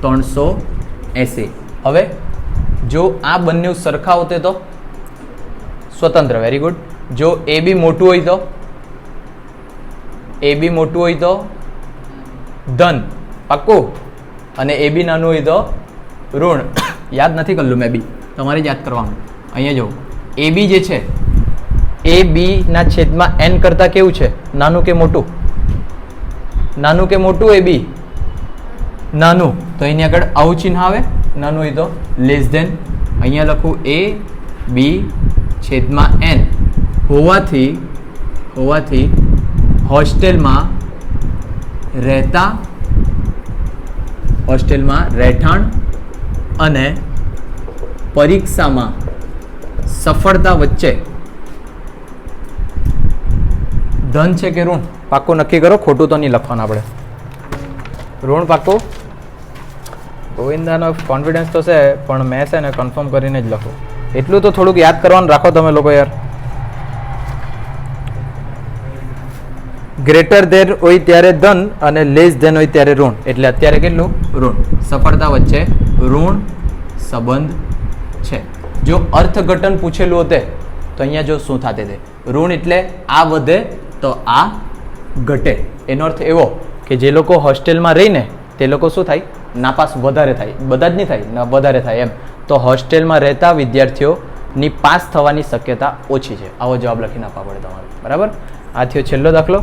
380. હવે જો આ બંને સરખા હોતે તો સ્વતંત્ર. Very good. જો એ બી મોટું હોય તો, એ બી મોટું હોય તો ધન પાક્કું, અને એ બી નાનું હોય તો ઋણ. યાદ નથી કરલું મેં બી, તમારે જ યાદ કરવાનું. અહીંયા જો એ બી જે છે એ બી ના છેદમાં n કરતાં કેવું છે? નાનું કે મોટું? નાનું કે મોટું? એ બી નાનું, તો એની આગળ આવું ચિહ્ન આવે. નાનું હોય તો લેસ ધેન. અહીંયા લખું એ બી છેદમાં n હોવાથી હોસ્ટેલમાં રહેઠાણ અને પરીક્ષામાં સફળતા વચ્ચે ધન છે કે ઋણ? પાક્કું નક્કી કરો, ખોટું તો નહીં લખવાનું આપણે. ઋણ પાક્કું? ગોવિંદાનો કોન્ફિડન્સ તો છે, પણ મેં છે ને કન્ફર્મ કરીને જ લખું. એટલું તો થોડુંક યાદ કરવાનું રાખો તમે લોકો યાર. ગ્રેટર ધેન હોય ત્યારે ધન અને લેસ ધેન હોય ત્યારે ઋણ. એટલે અત્યારે કેટલું? ઋણ. સફળતા વચ્ચે ઋણ સંબંધ છે. જો અર્થઘટન પૂછેલું હોતે તો અહીંયા જો શું થાતે તે? ઋણ એટલે આ વધે તો આ ઘટે. એનો અર્થ એવો કે જે લોકો હોસ્ટેલમાં રહીને તે લોકો શું થાય? નાપાસ વધારે થાય. બધા જ નહીં થાય, વધારે થાય એમ. તો હોસ્ટેલમાં રહેતા વિદ્યાર્થીઓની પાસ થવાની શક્યતા ઓછી છે. આવો જવાબ લખીને આપવા પડે તમારે. બરાબર? આ થયો છેલ્લો દાખલો.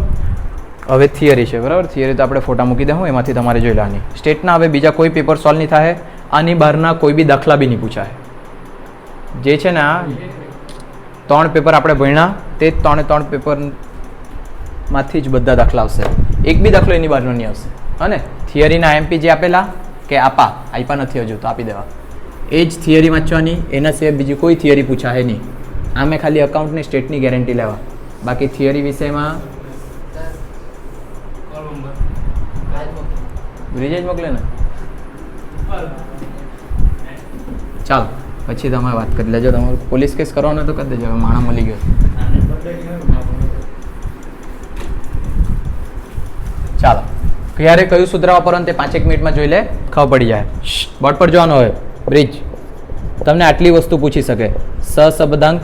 હવે થિયરી છે. બરાબર? થિયરી તો આપણે ફોટા મૂકી દઉં, એમાંથી તમારે જોઈ લેવાની. સ્ટેટના હવે બીજા કોઈ પેપર સોલ્વ નહીં થાય, આની બહારના કોઈ બી દાખલા બી નહીં પૂછાય. જે છે ને આ 3 પેપર આપણે ભણ્યા તે 3 પેપરમાંથી જ બધા દાખલા આવશે. એક બી દાખલો એની બહારનો નહીં આવશે. અને થિયરીના એમપી જે આપેલા કે આપ્યા નથી હજુ, તો આપી દેવા. એ જ થિયરી વાંચવાની, એના સિવાય બીજી કોઈ થિયરી પૂછાય નહીં. આમે ખાલી અકાઉન્ટની સ્ટેટની ગેરંટી લેવા. બાકી થિયરી વિષયમાં બ્રિજેજ મોકલે ને. ચાલો પછી તમે વાત કરી લેજો. તમારું પોલીસ કેસ કરવાનો તો કરી દેજો. હવે માણસ મળી ગયો. ચાલો ક્યારે કયું સૂત્ર વાપરવાનું તે 5 મિનિટમાં જોઈ લે, ખબર પડી જાય. બોર્ડ પર જોવાનું હોય. બ્રિજ તમને આટલી વસ્તુ પૂછી શકે: સશબ્દાંક,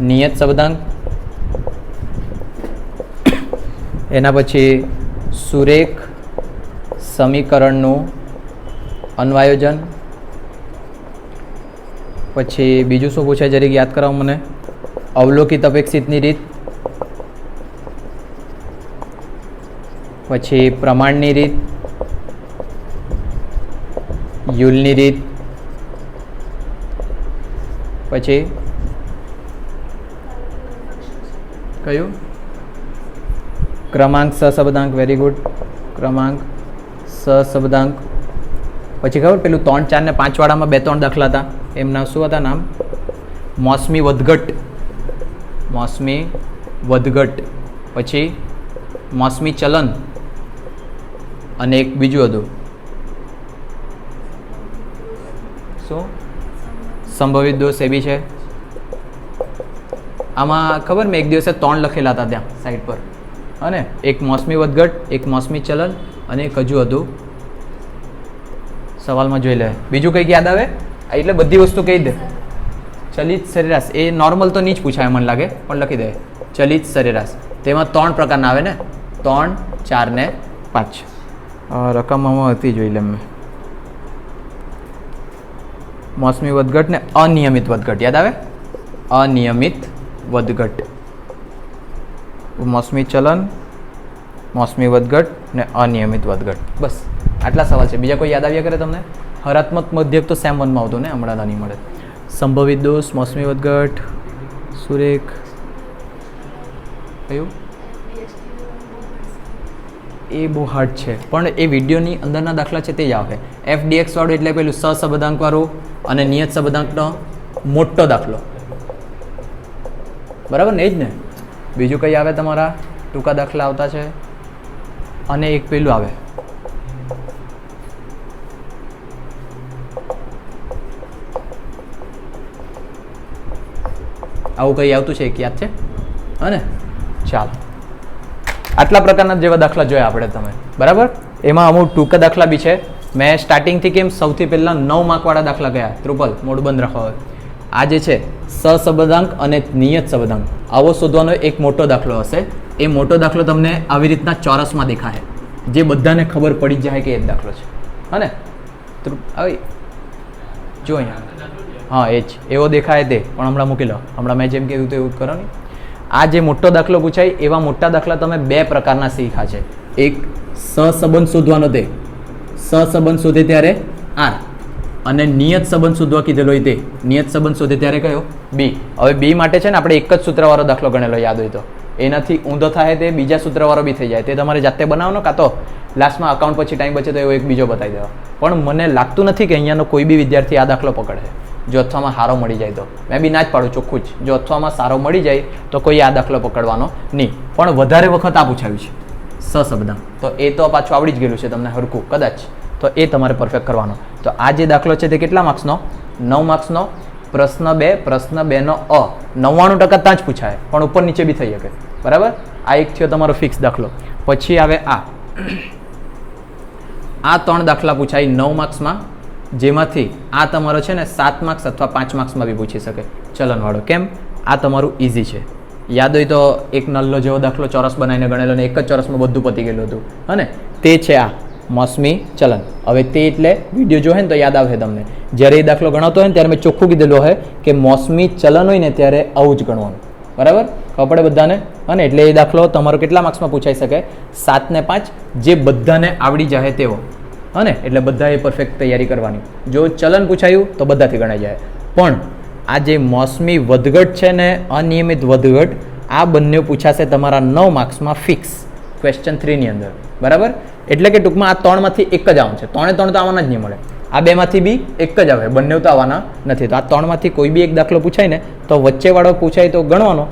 નિયત શબ્દાંક, એના પછી સુરેખ સમીકરણનું અન્વયોજન, પછી બીજું શું પૂછાય જરીક યાદ કરાવો મને? અવલોકિત અપેક્ષિતની રીત, પછી પ્રમાણની રીત, યુલની રીત, પછી કયું? ક્રમાંક સશબ્દાંક. Very good. ક્રમાંક સશબ્દાંક. પછી ખબર પેલું 3, 4 ને 5 વાળામાં 2-3 દાખલા હતા, એમના શું હતા નામ? મોસમી વધઘટ, મોસમી વધઘટ, પછી મોસમી ચલન, અને એક બીજું હતું શું? સંભવિત દોષ. એ બી છે. આમાં ખબર મેં એક દિવસે 3 લખેલા હતા ત્યાં સાઈડ પર. અને એક મોસમી વધઘટ, એક મોસમી ચલન, અને એક હજુ હતું, સવાલમાં જોઈ લે. બીજું કંઈક યાદ આવે? એટલે બધી વસ્તુ કહી દે. ચલિત સરેરાશ. એ નોર્મલ તો નહીં જ પૂછાય મને લાગે, પણ લખી દે ચલિત સરેરાશ. તેમાં 3 પ્રકારના આવે ને, 3, 4 ને 5 રકમમાં હતી જોઈ લે મેં મોસમી વધઘટ ને અનિયમિત વધઘટ યાદ આવે અનિયમિત વધઘટ મોસમી ચલન મોસમી વધઘટ ને અનિયમિત વધઘટ બસ આટલા સવાલ છે બીજા કોઈ યાદ આવ્યા કરે તમને હરાત્મક મધ્યક તો સેમ 1 માં આવતું ને હમણાં નહીં મળે સંભવિત દોષ મોસમી વધઘટ સુરેખ કયું એ બહુ હાર્ડ છે પણ એ વિડીયોની અંદરના દાખલા છે તે જ આવે FDX વાળું એટલે પેલું સહસંબંધાંક વાળું અને નિયત સંબંધાંકનો મોટો દાખલો બરાબર ને એ જ ને બીજું કંઈ આવે તમારા ટૂંકા દાખલા આવતા છે અને એક પેલું આવે આવું કંઈ આવતું છે એક યાદ છે હા ચાલો આટલા પ્રકારના જેવા દાખલા જોયા આપણે તમે બરાબર એમાં અમુક ટૂંકા દાખલા બી છે મેં સ્ટાર્ટિંગથી કેમ સૌથી પહેલાં 9 માર્કવાળા દાખલા ગયા ત્રુપલ મોડ બંધ રાખવા હોય આ જે છે સહસંબંધાંક અને નિયત સંબંધાંક આવો શોધવાનો એક મોટો દાખલો હશે એ મોટો દાખલો તમને આવી રીતના ચોરસમાં દેખાય જે બધાને ખબર પડી જાય કે એ જ દાખલો છે હા ને જો અહીંયા હા એ જ એવો દેખાય તે પણ હમણાં મૂકી લો હમણાં મેં જેમ કીધું તો એવું કરો ને આ જે મોટો દાખલો પૂછાય એવા મોટા દાખલા તમે 2 પ્રકારના શીખા છે એક સહસંબંધ શોધવાનો તે સહસંબંધ શોધે ત્યારે આર અને નિયત સંબંધ શોધવા કીધેલો હોય તે નિયત સંબંધ શોધે ત્યારે કયો બી હવે બી માટે છે ને આપણે એક જ સૂત્રવાળો દાખલો ગણેલો યાદ હોય તો એનાથી ઊંધો થાય તે બીજા સૂત્રવાળો બી થઈ જાય તે તમારે જાતે બનાવવાનો કાં તો લાસ્ટમાં અકાઉન્ટ પછી ટાઈમ બચે તો એવો એક બીજો બતાવી દેવા પણ મને લાગતું નથી કે અહીંયાનો કોઈ બી વિદ્યાર્થી આ દાખલો પકડે જો અથવામાં સારો મળી જાય તો મેં બી ના જ પાડું ચોખ્ખું જ જો અથવામાં સારો મળી જાય તો કોઈ આ દાખલો પકડવાનો નહીં પણ વધારે વખત આ પૂછાયું છે સહસંબંધાંક તો એ તો પાછું આવડી જ ગયેલું છે તમને હરખું કદાચ તો એ તમારે પરફેક્ટ કરવાનો તો આ જે દાખલો છે તે કેટલા માર્ક્સનો 9 માર્ક્સનો પ્રશ્ન 2 પ્રશ્ન 2 નો 99% ત્યાં જ પૂછાય પણ ઉપર નીચે બી થઈ શકે બરાબર આ એક થયો તમારો ફિક્સ દાખલો પછી આવે આ 3 દાખલા પૂછાય 9 માર્ક્સમાં જેમાંથી આ તમારો છે ને 7 માર્ક્સ અથવા 5 માર્ક્સમાં બી પૂછી શકે ચલનવાળો કેમ આ તમારું ઇઝી છે યાદ હોય તો એક નલ્લો જેવો દાખલો ચોરસ બનાવીને ગણેલો ને એક જ ચોરસમાં બધું પતી ગયેલું હતું હા ને તે છે આ મોસમી ચલન હવે તે એટલે વિડીયો જોહે ને તો યાદ આવે તમને જ્યારે એ દાખલો ગણાવતો હોય ને ત્યારે મેં ચોખ્ખું કીધેલું હોય કે મોસમી ચલન હોય ને ત્યારે આવું જ ગણવાનું બરાબર ખબર પડે બધાને અને એટલે એ દાખલો તમારો કેટલા માર્ક્સમાં પૂછાઈ શકે 7 ને 5 જે બધાને આવડી જાય તેવો હા ને એટલે બધાએ પરફેક્ટ તૈયારી કરવાની જો ચલન પૂછાયું તો બધાથી ગણાઈ જાય પણ આ જે મોસમી વધઘટ છે ને અનિયમિત વધઘટ આ બંને પૂછાશે તમારા 9 માર્ક્સમાં ફિક્સ ક્વેશ્ચન 3 ની અંદર બરાબર એટલે કે ટૂંકમાં આ 3 માંથી એક જ આવવાનું છે 3 તો આવવાના જ નહીં મળે આ 2 માંથી બી એક જ આવે બંને તો આવવાના નથી તો આ 3 માંથી કોઈ બી એક દાખલો પૂછાય ને તો વચ્ચેવાળો પૂછાય તો ગણવાનો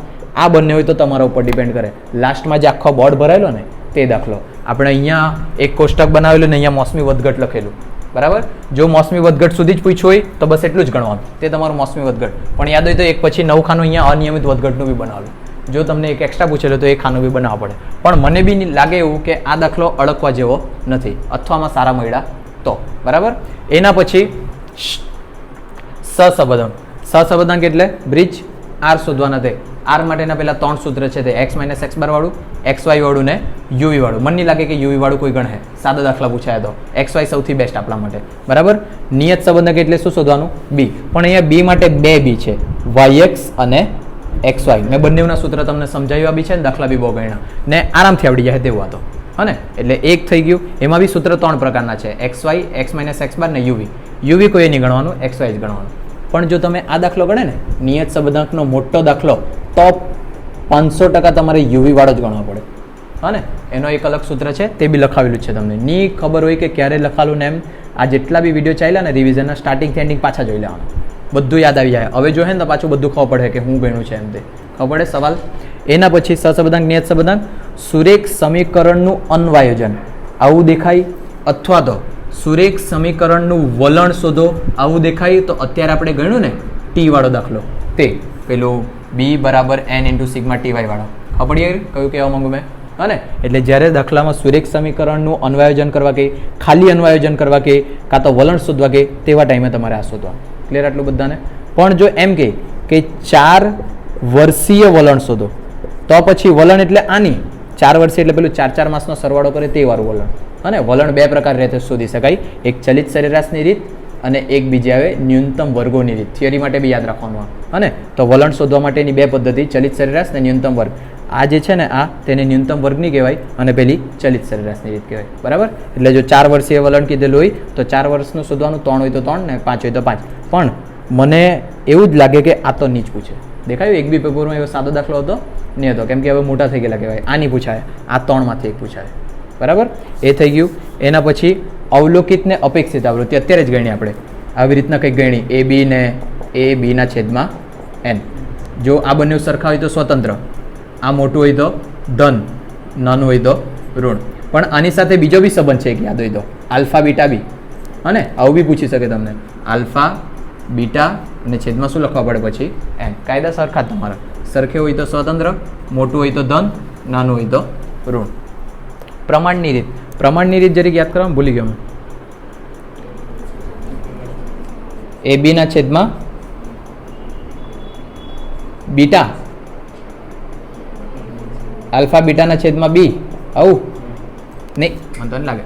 આ બંને હોય તો તમારા ઉપર ડિપેન્ડ કરે લાસ્ટમાં જે આખો બોર્ડ ભરાયેલો ને તે દાખલો આપણે અહીંયા એક કોષ્ટક બનાવેલું ને અહીંયા મોસમી વધઘટ લખેલું બરાબર જો મોસમી વધઘટ સુધી જ પૂછ્યું હોય તો બસ એટલું જ ગણવાનું તે તમારું મોસમી વધઘટ પણ યાદ હોય તો એક પછી 9 ખાનું અહીંયા અનિયમિત વધઘટનું બી બનાવેલું જો તમને એક એક્સ્ટ્રા પૂછેલું તો એ ખાનું બી બનાવવા પડે પણ મને બી લાગે એવું કે આ દાખલો અડકવા જેવો નથી અથવામાં સારા મળ્યા તો બરાબર એના પછી સહસંબંધાંક એટલે બ્રિજ આર શોધવાના તે આર માટેના પેલા 3 સૂત્ર છે તે x - x બાર વાળું xy વાળું ને uv વાળું મને નહીં લાગે કે uv વાળું કોઈ ગણે સાદા દાખલા પૂછાય તો xy સૌથી બેસ્ટ આપણા માટે બરાબર નિયત સંબંધક એટલે શું શોધવાનું b પણ અહીંયા b માટે 2 b છે yx અને xy મેં બંનેના સૂત્ર તમને સમજાવ્યા બી છે ને દાખલા બી બહુ ગણ્યા ને આરામથી આવડી જાય તેવું હતો હા ને એટલે એક થઈ ગયું એમાં બી સૂત્ર 3 પ્રકારના છે xy x - x બાર ને uv કોઈ નહીં ગણવાનું xy જ ગણવાનું પણ જો તમે આ દાખલો ગણે ને નિયત સંબંધકનો મોટો દાખલો તો 500% તમારે uv વાળો જ ગણવો પડે હા ને એનો એક અલગ સૂત્ર છે તે બી લખાવેલું છે તમને ની ખબર હોય કે ક્યારે લખાલું ને એમ આ જેટલા બી વિડીયો ચાલ્યા ને રિવિઝનના સ્ટાર્ટિંગથી એન્ડિંગ પાછા જોઈ લેવાનું બધું યાદ આવી જાય હવે જો હે ને તો પાછું બધું ખબર પડે કે હું ગણ્યું છે એમ તે ખબર પડે સવાલ એના પછી સહસંબંધાંક નિયત સંબંધાંક સુરેખ સમીકરણનું અન્વયોજન આવું દેખાય અથવા તો સુરેખ સમીકરણનું વલણ શોધો આવું દેખાય તો અત્યારે આપણે ગણ્યું ને ટી વાળો દાખલો તે પેલું b બરાબર n × સિગ્મા ty વાળો ખબર પડી કયું કહેવા માંગુ મેં હા ને એટલે જ્યારે દાખલામાં સુરેખ સમીકરણનું અન્વયોજન કરવા કે ખાલી અન્વયોજન કરવા કે કાં તો વલણ શોધવા કે તેવા ટાઈમે તમારે આ શોધવા ક્લિયર આટલું બધાને પણ જો એમ કે 4 વર્ષીય વલણ શોધો તો પછી વલણ એટલે આની 4 વર્ષીય એટલે પેલું 4 માસનો સરવાળો કરે તે વાળું વલણ. અને વલણ બે પ્રકાર રીતે શોધી શકાય, એક ચલિત સરેરાશની રીત અને એક બીજી આવે ન્યૂનતમ વર્ગોની રીત. થિયરી માટે બી યાદ રાખવાનું અને તો વલણ શોધવા માટેની બે પદ્ધતિ, ચલિત સરેરાશ અને ન્યૂનતમ વર્ગ. આ જે છે ને આ તેને ન્યૂનતમ વર્ગની કહેવાય અને પેલી ચલિત સરેરાશની રીત કહેવાય. બરાબર, એટલે જો 4 વર્ષીય વલણ કીધેલું હોય તો 4 વર્ષનું શોધવાનું, 3 હોય તો 3 ને 5 હોય તો 5. પણ મને એવું જ લાગે કે આ તો નહીં જ પૂછે. દેખાયું, એક બી પેપરમાં એવો સાદો દાખલો હતો નહીં હતો, કેમ કે હવે મોટા થઈ ગયેલા કહેવાય. આ નહીં પૂછાય, આ 3માંથી એક પૂછાય. બરાબર, એ થઈ ગયું. એના પછી અવલોકિત ને અપેક્ષિત આવૃત્તિ અત્યારે જ ગણી આપણે, આવી રીતના કંઈક ગણી, એ બી ને એ બીના છેદમાં એન. જો આ બંને સરખા હોય તો સ્વતંત્ર, આ મોટું હોય તો ધન, નાનું હોય તો ઋણ. પણ આની સાથે બીજો બી સંબંધ છે એક યાદ હોય તો, આલ્ફા બીટા બી. અને આવું બી પૂછી શકે તમને, આલ્ફા બીટા અને છેદમાં શું લખવા પડે પછી એન. કાયદા સરખા જ તમારા, સરખે હોય તો સ્વતંત્ર, મોટું હોય તો ધન, નાનું હોય તો ઋણ. પ્રમાણની રીત, પ્રમાણની રીત જરીક યાદ કરવા ભૂલી ગયો મેં. એ બીના છેદમાં બીટા, આલ્ફા બીટાના છેદમાં બી. આવું નહીં, મને તો નહીં લાગે.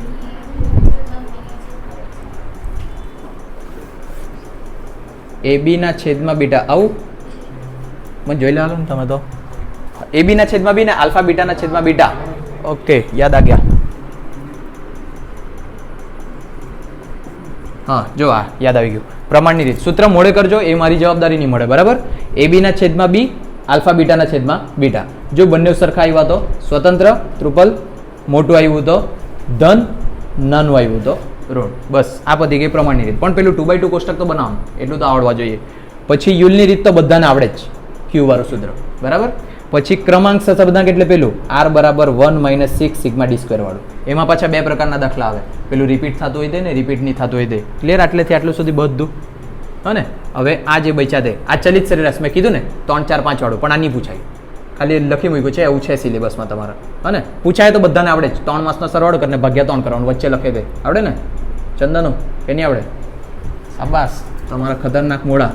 એ બીના છેદમાં બીટા, આવું મને જોઈ લેવાનું ને તમે તો. એ બીના છેદમાં બી ને આલ્ફા બીટાના છેદમાં બીટા. ઓકે, યાદ આ ગયા. હા, જો આ યાદ આવી ગયું. પ્રમાણની રીત, સૂત્ર મોડે કરજો, એ મારી જવાબદારી નહીં મળે. બરાબર, એ બીના છેદમાં બી, આલ્ફા બીટાના છેદમાં બીટા. જો બંને સરખા આવ્યા તો સ્વતંત્ર, ત્રિપલ, મોટું આવ્યું તો ધન, નાનું આવ્યું તો ઋણ. બસ આ પતી ગઈ પ્રમાણની રીત. પણ પેલું 2x2 કોષ્ટક તો બનાવવાનું, એટલું તો આવડવા જોઈએ. પછી યુલની રીત તો બધાને આવડે જ, ક્યુ વાળું સૂત્ર. બરાબર, પછી ક્રમાંક સહસંબંધાંક એટલે પેલું r બરાબર 1 - 6 સિગ્મા d² વાળું. એમાં પાછા બે પ્રકારના દાખલા આવે, પેલું રિપીટ થતું હોય તે ને રિપીટ નહીં થતું હોય તે. ક્લિયર, આટલેથી આટલું સુધી બધું. અને હવે આ જે બચ્યા તે આ ચલિત સરેરાશ મેં કીધું ને 3, 4, 5 વાળું, પણ આ નહીં પૂછાય, ખાલી લખી મૂક્યું છે, એવું છે સિલેબસમાં તમારા. અને પૂછાય તો બધાને આવડે જ. 3 માસનો સરવાળો કરીને ભાગ્યા 3 કરવાનું, વચ્ચે લખે દે. આવડે ને ચંદનુ કે નહીં આવડે? શાબાશ, તમારા ખતરનાક મોડા.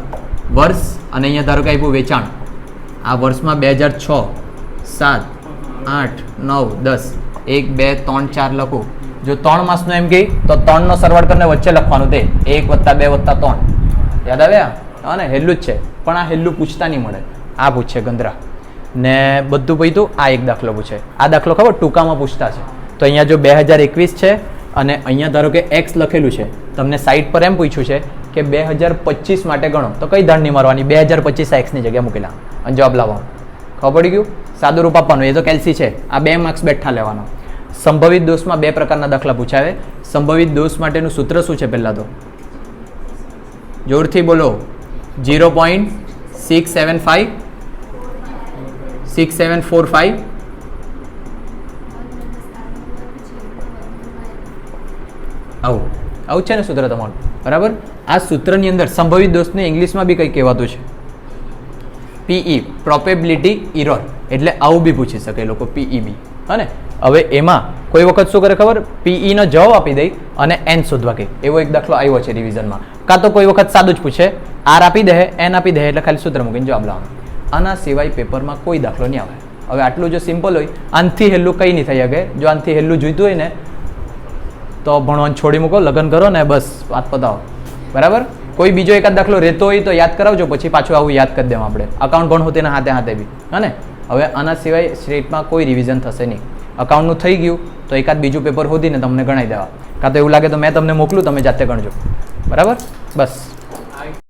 વર્ષ અને અહીંયા ધારો કે આપ્યું વેચાણ, આ વર્ષમાં 2006, 7, 8, 9, 10, 1, 2, 3, 4 લખું. જો 3 માસનો એમ કહે તો 3નો સરવાળો કરીને વચ્ચે લખવાનું, તે 1 + 2 + 3. યાદ આવ્યા? હા ને, હેલ્લું જ છે. પણ આ હેલ્લું પૂછતા નહીં મળે, આ પૂછે ગંદરા ને બધું પૈતું. આ એક દાખલો પૂછે, આ દાખલો ખબર ટૂંકામાં પૂછતા છે. તો અહીંયા જો 2021 છે અને અહીંયા ધારો કે x લખેલું છે, તમને સાઈડ પર એમ પૂછ્યું છે કે 2025 માટે ગણો, તો કઈ ધાર નહીં મારવાની, 2025 x ની જગ્યાએ મૂકેલા અને જવાબ લાવવાનો. ખબર પડી ગયું? સાદું રૂપ આપવાનું, એ તો કેલ્સી છે. આ 2 માર્ક્સ બેઠા લેવાનો. સંભવિત દોષમાં બે પ્રકારના દાખલા પૂછાવે. સંભવિત દોષ માટેનું સૂત્ર શું છે? પહેલા તો જોરથી બોલો, 0.675 6745. આવું છે ને સૂત્ર તમારું. બરાબર, આ સૂત્રની અંદર સંભવિત દોષને ઇંગ્લિશમાં બી કંઈ કહેવાતું છે, PE, પ્રોબેબિલિટી ઇરર. એટલે આવું બી પૂછી શકે લોકો, PEB. અને હવે એમાં કોઈ વખત શું કરે ખબર, PE નો જવાબ આપી દઈ અને n શોધવા કહે. એવો એક દાખલો આવ્યો છે રિવિઝનમાં. કાં તો કોઈ વખત સાદું જ પૂછે, r આપી દે, n આપી દે, એટલે ખાલી સૂત્ર મૂકીને જવાબ લાવવાનો. આના સિવાય પેપરમાં કોઈ દાખલો નહીં આવે. હવે આટલું જો સિમ્પલ હોય, આનથી હેલ્લું કંઈ નહીં થઈ શકે. જો આનથી હેલ્લું જોઈતું હોય ને તો ભણવાનું છોડી મૂકો, લગ્ન કરો ને બસ વાત પતાવો. બરાબર, કોઈ બીજો એકાદ દાખલો રહેતો હોય તો યાદ કરાવજો, પછી પાછું આવું યાદ કરી દેવા આપણે. અકાઉન્ટ ભણવું તેના હાથે હાથે બી. હા ને, હવે આના સિવાય સ્ટેટમાં કોઈ રિવિઝન થશે નહીં. અકાઉન્ટનું થઈ ગયું તો એકાદ બીજું પેપર શોધીને તમને ગણાવી દેવા. કાં તો એવું લાગે તો મેં તમને મોકલું, તમે જાતે ગણજો. બરાબર, બસ.